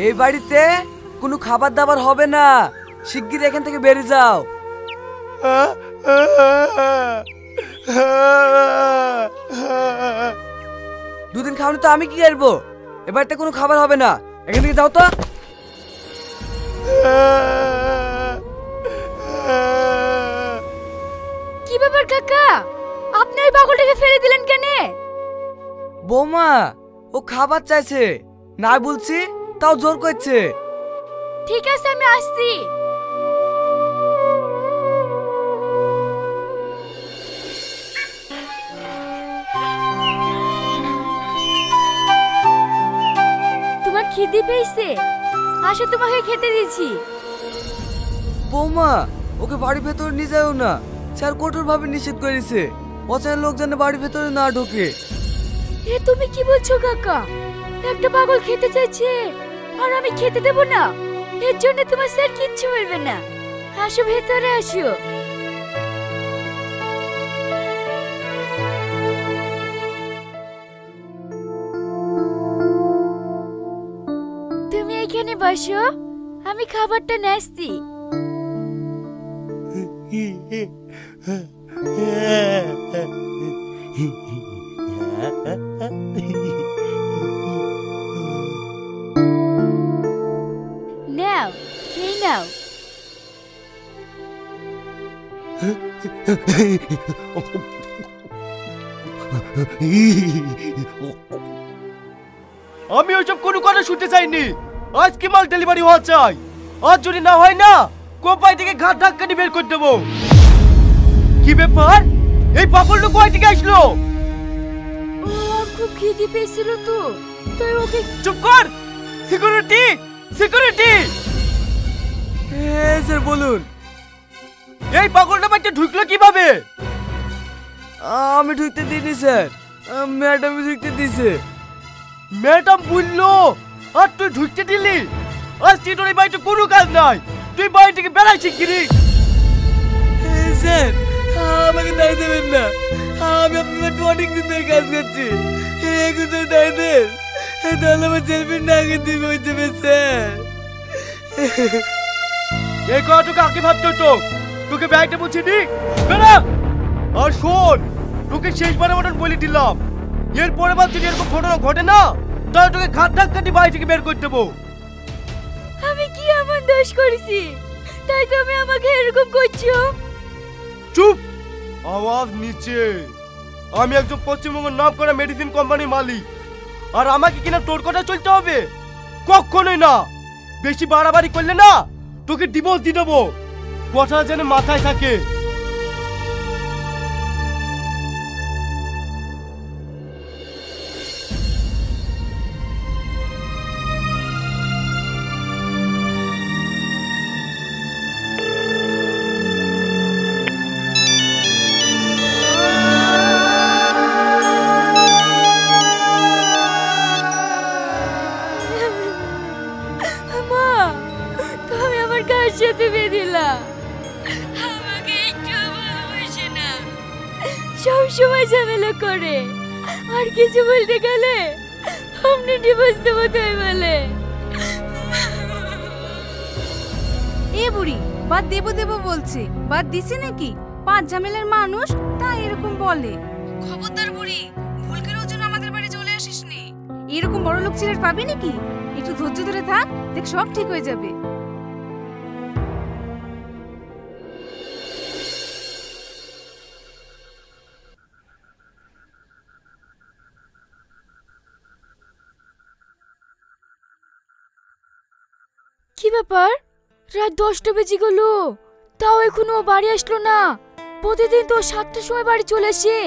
এই বাড়িতে কোনো খাবার দাবার হবে না, শিগগির এখান থেকে বেরিয়ে যাও। দুদিন খাওনি তো আমি কি করবো? এ বাড়িতে কোনো খাবার হবে না, এখান থেকে যাও তো। কি ব্যাপার কাকা, আপনি ওই পাগলটাকে ফেলে দিলেন কেন? বৌমা, ও খাবার চাইছে, না বলছি তাও জোর করছে। ঠিক আছে, আমি আসছি। তোমার খিদে পেয়েছে? আসো, তোমাকে খেতে দিচ্ছি। বৌমা, ওকে বাড়ির ভেতরে নিয়ে যাও না, স্যার কঠোর ভাবে নিষেধ করেছে, অচেনা লোক যেন বাড়ির ভেতরে না ঢোকে। এ তুমি কি বলছো কাকা? একটা পাগল খেতে চাইছে আর আমি খেতে দেব না? এর জন্য তোমার স্যার কিচ্ছু বলবে না। আসো, ভেতরে আসো। তুমি এখানে বসো, আমি খাবারটা নিয়ে আসছি। নাও, খেয়ে নাও। আমি ওইসব কোনো কথা শুনতে চাইনি। আজ কি মাল ডেলিভারি হওয়া চাই, আজ যদি না হয় না কোপাই থেকে ঘাট ধাক্কা দিয়ে বের করে দেবো। কি ব্যাপার, এই পাগলটা কোথায় থেকে আসলো? ও খুব খিদে পেয়েছিল তো, তাই ওকে। চুপ কর, সিকিউরিটি সিকিউরিটি। হ্যাঁ স্যার বলুন। এই পাগলটা বাড়িতে ঢুকলো কিভাবে? আমি ঢুকতে দিইনি স্যার, ম্যাডাম ঢুকতে দিয়েছে। ম্যাডাম বললো আর তুই ঢুকতে দিলি? আজ তোর এই বাড়িতে কোনো কাজ নাই, তুই বাড়ি থেকে বেড়াই শিগগিরি। স্যার আমাকে দায় দেবেন না, আমি আপনার বাড়িতে অনেকদিন ধরে কাজ করছি, এখন যদি দায় দেন তাহলে আমার ছেলেমেয়ের না আগে দিবে হয়ে যাবে স্যার। এই কথাটুকু আগে ভাবতে হতো, তোকে ব্যাগটা বুঝিনি বেড়া। আর শোন, তোকে শেষবারের মতন বলে দিলাম, এর পরের বার যদি এরকম ঘটনা ঘটে না তাহলে তোকে ঘাট ধাক্কা দিয়ে বাড়ি থেকে বের করে দেবো। আমি কি এমন দোষ করেছি তাই তুমি আমাকে এরকম করছো? চুপ, আওয়াজ নিচে। আমি একজন পশ্চিমবঙ্গের নাম করা মেডিসিন কোম্পানির মালিক, আর আমাকে কিনা তোর কথা চলতে হবে? কখনোই না। বেশি বাড়াবাড়ি করলে না তোকে ডিভোর্স দিয়ে দেবো, কথা যেন মাথায় থাকে। সাথে বেঁধিলা, আমাকে একটু ভালোবাসে না, সব সময় ঝামেলা করে, আর কিছু বলতে গেলে আপনি ডিভোর্স দেবো তাই বলে। এ বুড়ি বাদ দেবো দেবো বলছে, বাদ দিছে নাকি? পাঁচ ঝামেলার মানুষ তাই এরকম বলে। খবরদার বুড়ি, ভুল করেও যেন আমাদের বাড়ি চলে আসিস নি। এরকম বড় লোক ছেলের পাবি নাকি? একটু ধৈর্য ধরে থাক, দেখ সব ঠিক হয়ে যাবে। কি ব্যাপার, রাত 10টা বেজে গেল, তাও এখনো বাড়ি আসলো না? প্রতিদিন তো 7টার সময় বাড়ি চলে আসে।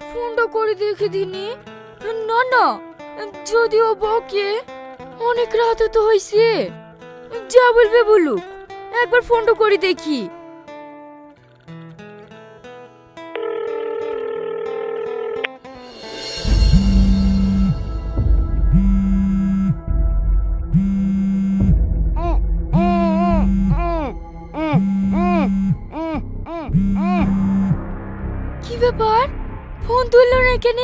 ফোনটা করে দেখে দিনি। না না, যদিও বকে, অনেক রাত তো হয়েছে, যা বলবে বলুক, একবার ফোনটা করে দেখি। কি ব্যাপার, ফোন তুললো না কেন?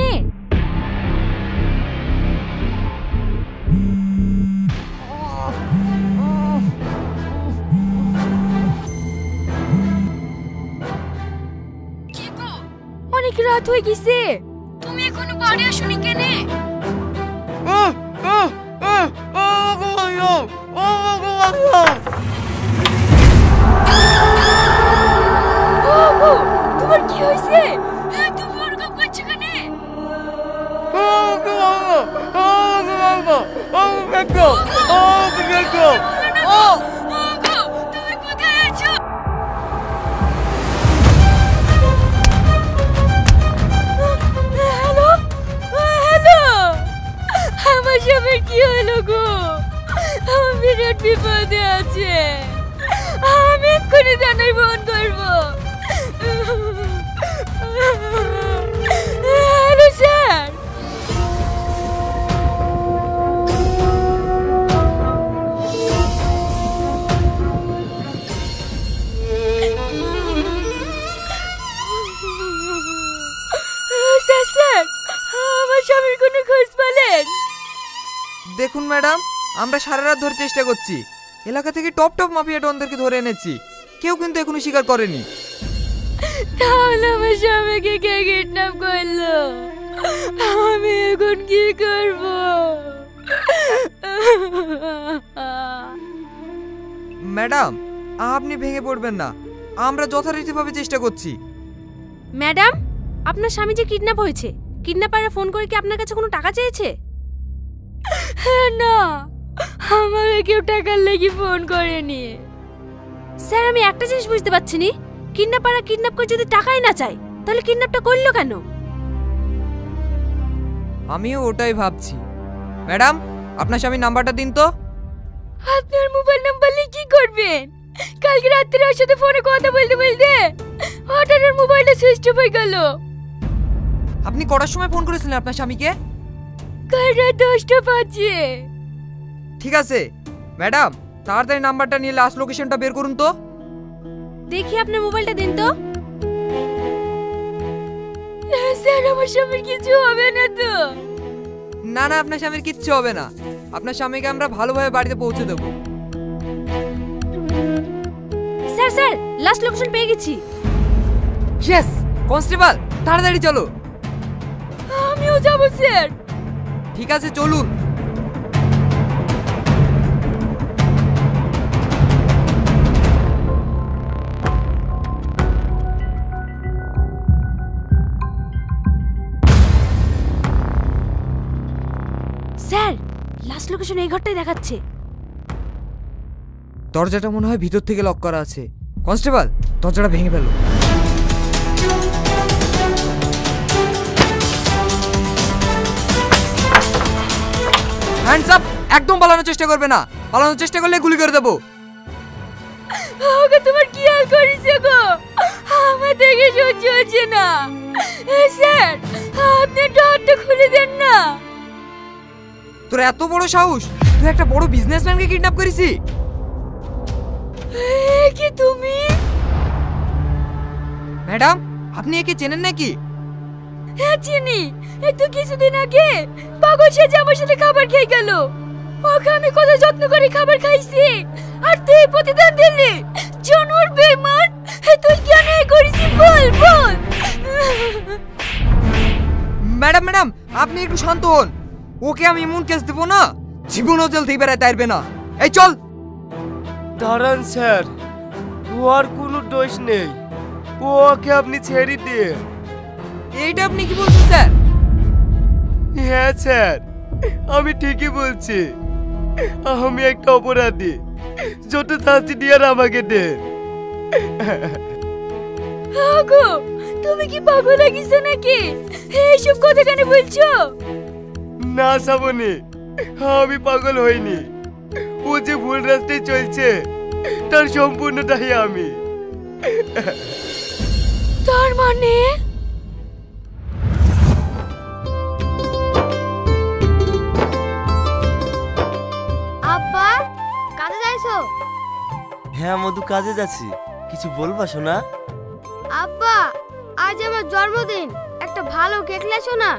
কি গো, অনেক রাত হয়ে গেছে, তুমি এখনো বাড়ি আসোনি কেন? তোমার কি হয়েছে? তুমি ওরকম করছো কেন? তুমি কোথায় আছো? হ্যালো হ্যালো, আমার স্বামীর কি হলো গো? আমার বিরাট বিপদে আছে, আমি এক্ষুনি জানাই ফোন করবো। Hello sir. স্যার স্যার, আমার স্বামীর কোনো খোঁজ পেলেন? দেখুন ম্যাডাম, আমরা সারা রাত ধরে চেষ্টা করছি, এলাকা থেকে টপ টপ মাফিয়া ডনদেরকে ধরে এনেছি, কেউ কিন্তু এখনো স্বীকার করেনি। তাহলে আমার স্বামীকে কে কিডন্যাপ করলো? আমি এখন কি করব? ম্যাডাম, আপনি ভেঙে পড়বেন না, আমরা যথারীতিভাবে চেষ্টা করছি। ম্যাডাম, আপনার স্বামী যে কিডন্যাপ হয়েছে, কিডন্যাপাররা ফোন করে কি আপনার কাছে কোনো টাকা চেয়েছে? না, আমাকে কেউ টাকার লেগে ফোন করেনি। স্যার, আমি একটা জিনিস বুঝতে পারছি না, কিডন্যাপাররা কিডন্যাপ করে যদি টাকাই না চায়, তাহলে কিডন্যাপটা করলো কেন? আমিও ওটাই ভাবছি। ম্যাডাম, আপনার স্বামীর নাম্বারটা দিন তো। আপনার মোবাইল নাম্বার নিয়ে কি করবেন? কালকে রাত্রে ওর সাথে ফোনে কথা বলতে বলতে হঠাৎ ওর মোবাইলটা সুইচ অফ হয়ে গেল। আপনি কটার সময় ফোন করেছিলেন আপনার স্বামীকে? কাল রাত 10টা বাজে। ঠিক আছে ম্যাডাম, তাড়াতাড়ি নাম্বারটা নিয়ে লাস্ট লোকেশনটা বের করুন তো। দেখি আপনার মোবাইলটা দিন তো। স্যার, আমার স্বামীর কিছু হবে না তো? না না, আপনার স্বামীর কিচ্ছু হবে না, আপনার স্বামীকে আমরা ভালোভাবে বাড়িতে পৌঁছে দেবো। স্যার স্যার, লাস্ট লোকেশন পেয়ে গেছি। ইয়েস কনস্টেবল, তাড়াতাড়ি চলো। আমিও যাবো স্যার। ঠিক আছে, চলুন। স্যার, লাস্ট লোকেশন এই ঘরটাই দেখাচ্ছে। দরজাটা মনে হয় ভিতর থেকে লক করা আছে। কনস্টেবল, দরজাটা ভেঙে ফেলো। হ্যান্ডস আপ, একদম পালানোর চেষ্টা করবে না, পালানোর চেষ্টা করলে গুলি করে দেবো। ওকে তোমার কি হাল করেছে গো? আমার দেখে সহ্য হচ্ছে না। স্যার, আপনি ডোরটা খুলে দেন না। তোর এত বড় সাহস, তুই একটা বড় বিজনেসম্যানকে কিডন্যাপ করেছি? কি তুমি? ম্যাডাম, আপনি একে চেনেন নাকি? হ্যাঁ চিনি, এই তো কিছুদিন আগে পাগল সেজে আমার সাথে খাবার খেয়ে গেল। ওকে আমি কত যত্ন করে খাবার খাইছি, আর তুই প্রতিদান দিলি। জানোর বেমান, তুই কেন এই করেছিস বল বল। ম্যাডাম ম্যাডাম, আপনি একটু শান্ত হন, ওকে আমি এমন কেস দেবো না, জীবনও জেল থেকে বেড়াতে পারবে না। এই চল। দাঁড়ান স্যার, ওর কোনো দোষ নেই, ওকে আপনি ছেড়ে দিয়ে। এইটা আপনি কি বলছেন স্যার? হ্যাঁ স্যার, আমি ঠিকই বলছি, আমি একটা অপরাধী, যত শাস্তি দিয়ার আমাকে দেন। আগো, তুমি কি পাগল লাগিস নাকি? এইসব কথা কেন বলছো? না শ্রাবণী, আমি পাগল হইনি, ও যে ভুল রাস্তায় চলছে তার সম্পূর্ণ দায়ী আমি। তার মানে আব্বা কাজে যাইছো? হ্যাঁ মধু, কাজে যাচ্ছি। কিছু বলবা শোনা? আব্বা আজ আমার জন্মদিন, একটা ভালো কেক লেছো না?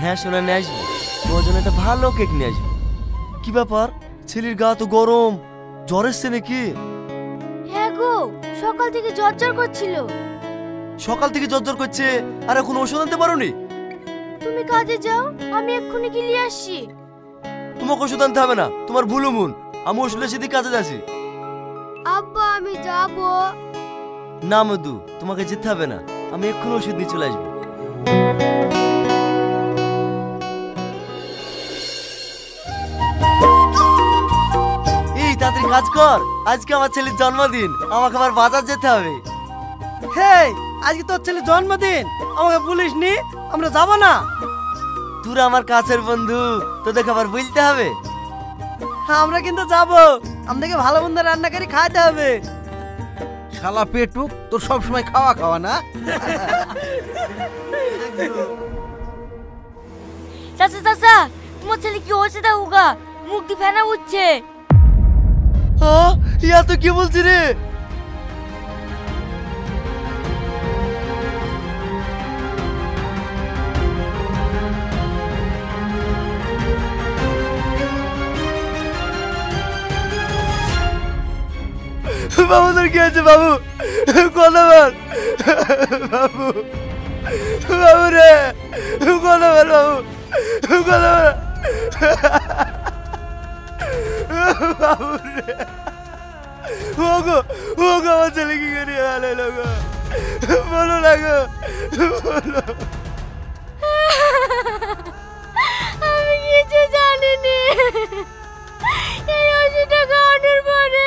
হ্যাঁ সোনা, নিয়ে আসবো। তোমার জন্য একটা ভালো কেক নিয়ে আসবো। কি ব্যাপার, ছেলের গা তো গরম, জ্বর এসছে নাকি? হ্যাঁ গো, সকাল থেকে জ্বর জ্বর করছিল। সকাল থেকে জ্বর করছে, আর এখন ওষুধ আনতে পারোনি? তুমি কাজে যাও, আমি এক্ষুনি গিয়ে নিয়ে আসছি। তোমাকে ওষুধ আনতে হবে না, তোমার ভুল মন। আমি ওষুধের সাথে কাজে যাচ্ছি। আব্বা আমি যাব। না মধু, তোমাকে যেতে হবে না, আমি এক্ষুনি ওষুধ নিয়ে চলে আসবো। এই তাড়াতাড়ি কাজ কর, আজকে আমার ছেলের জন্মদিন, আমাকে আবার বাজার যেতে হবে। হেই, আজকে তোর ছেলের জন্মদিন, আমাকে বলিসনি? আমরা যাব না? তোরা আমার কাছের বন্ধু, তোদেরকে আবার বলতে হবে? আমরা কিন্তু যাব, আমাদেরকে ভালো মন্দ রান্না করে খাওয়াতে হবে। শালা পেটুক, তোর সব সময় খাওয়া খাওয়া না। চাচা চাচা, তোমার ছেলে কি হয়েছে দেখোগা, মুখ দিয়ে ফেনা উঠছে। হ্যাঁ, ইয়া তো কি বলছি রে? বাবু তোর কি আছে বাবু? কথা বল বাবু, বাবু রে, কথা বল বাবু, কথা বল বাবু রে। ওগো ওগো, আমার ছেলে কি করে হারালো গো, বলো না গো, বলো। আমি কিছু জানিনি। এই ওষুধটা খাওয়ানোর পরে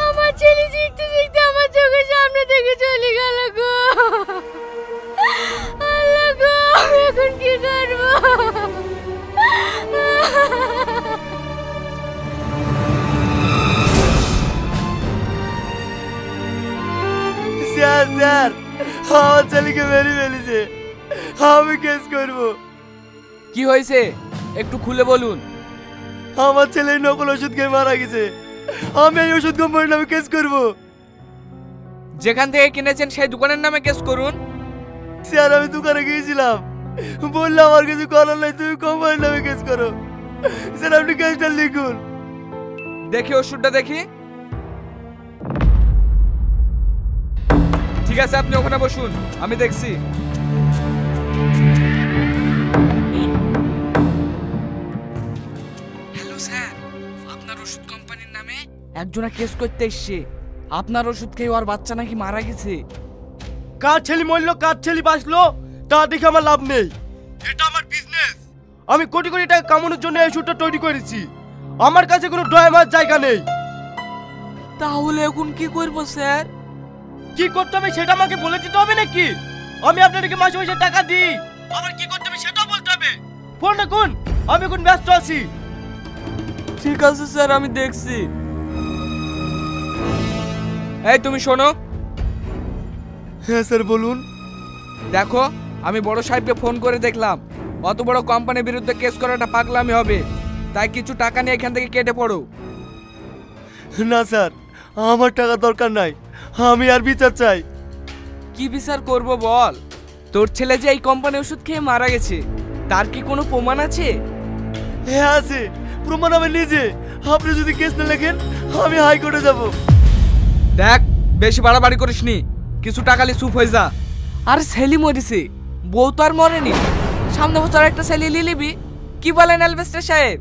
আমার ছেলে শিখতে শিখতে আমার চোখের সামনে থেকে চলে গেল গো। আল্লাহ গো, এখন কি করবো? স্যার স্যার, আমার ছেলেকে মেরে ফেলেছে, আমি কেস করবো। কি হয়েছে একটু খুলে বলুন। আমার ছেলে নকল ওষুধ খেয়ে মারা গেছে, আমি এই ওষুধ কোম্পানির নামে কেস করবো। যেখান থেকে কিনেছেন সেই দোকানের নামে কেস করুন। স্যার আমি দোকানে গিয়েছিলাম, বললাম আমার কিছু করার নাই, তুমি কোম্পানির নামে কেস করো। স্যার আপনি কেসটা লিখুন। দেখি ওষুধটা দেখি। ঠিক আছে, আপনি ওখানে বসুন, আমি দেখছি। হ্যালো স্যার, আপনার ওষুধ কোম্পানির নামে একজনা কেস করতে এসছে। আপনার ওষুধ খেয়ে ওর বাচ্চা নাকি মারা গেছে। কার ছেলে মরলো কার ছেলে বাঁচলো তা দেখে আমার লাভ নেই, এটা আমার বিজনেস। আমি কোটি কোটি টাকা কামানোর জন্য এই ওষুধটা তৈরি করেছি, আমার কাছে কোনো ড্রামার জায়গা নেই। তাহলে এখন কি করব স্যার? কি করতে হবে সেটা আমাকে বলে দিতে হবে নাকি? আমি আপনাদেরকে মাসে মাসে টাকা দিই, আবার কি করতে হবে সেটাও বলতে হবে। ফোন রাখুন, আমি এখন ব্যস্ত আছি। ঠিক আছে স্যার, আমি দেখছি। এই তুমি শোনো। হ্যাঁ স্যার বলুন। দেখো, আমি বড় সাহেবকে ফোন করে দেখলাম, অত বড় কোম্পানির বিরুদ্ধে কেস করাটা পাগলামি হবে, তাই কিছু টাকা নিয়ে এখান থেকে কেটে পড়ো। না স্যার, আমার টাকা দরকার নাই, আমি আর বিচার চাই। কি বিচার করব বল? তোর ছেলে যে এই কোম্পানি ওষুধ খেয়ে মারা গেছে, তার কি কোনো প্রমাণ আছে? হ্যাঁ আছে, প্রমাণ আমি নিজে। আপনি যদি কেস না লেখেন আমি হাইকোর্টে যাব। দেখ, বেশি বাড়াবাড়ি করিসনি, কিছু টাকা লি চুপ হয়ে যা। আর ছেলে মরেছে, বউ তো আর মরেনি। সামনে বছর একটা ছেলে নিয়ে নিবি। কি বলেন অ্যালবেস্টার সাহেব?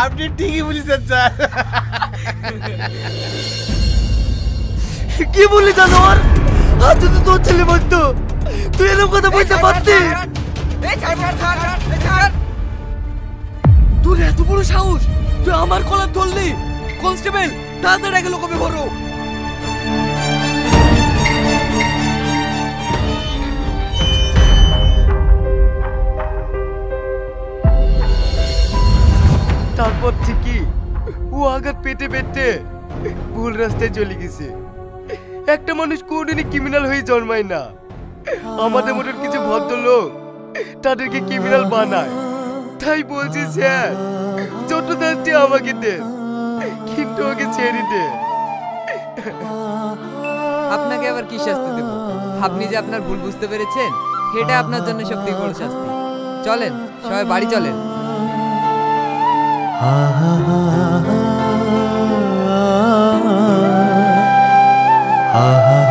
আপনি ঠিকই বলেছেন স্যার। কি বলি জানোয়ার, আর যদি তোর ছেলে মরতো তুই এরকম কথা বলতে পারতিস? তোর এত বড় সাহস, তুই আমার কলার ধরলি? কনস্টেবল, তাড়াতাড়ি আগে লোকবে ভরো। তারপর ঠিকই ও আঘাত পেটে পেটে ভুল রাস্তায় চলে গেছে। একটা মানুষ কোনদিনই ক্রিমিনাল হয়ে জন্মায় না। আমাদের মতন কিছু ভদ্রলোক তাদেরকে ক্রিমিনাল বানায়। তাই বলছি স্যার, ছোট দাসটি আমাকে দেন, কিন্তু ওকে ছেড়ে দেন। আপনাকে আবার কি শাস্তি দেব? আপনি যে আপনার ভুল বুঝতে পেরেছেন, এটা আপনার জন্য সবথেকে বড় শাস্তি। চলেন সবাই বাড়ি চলেন। ha ha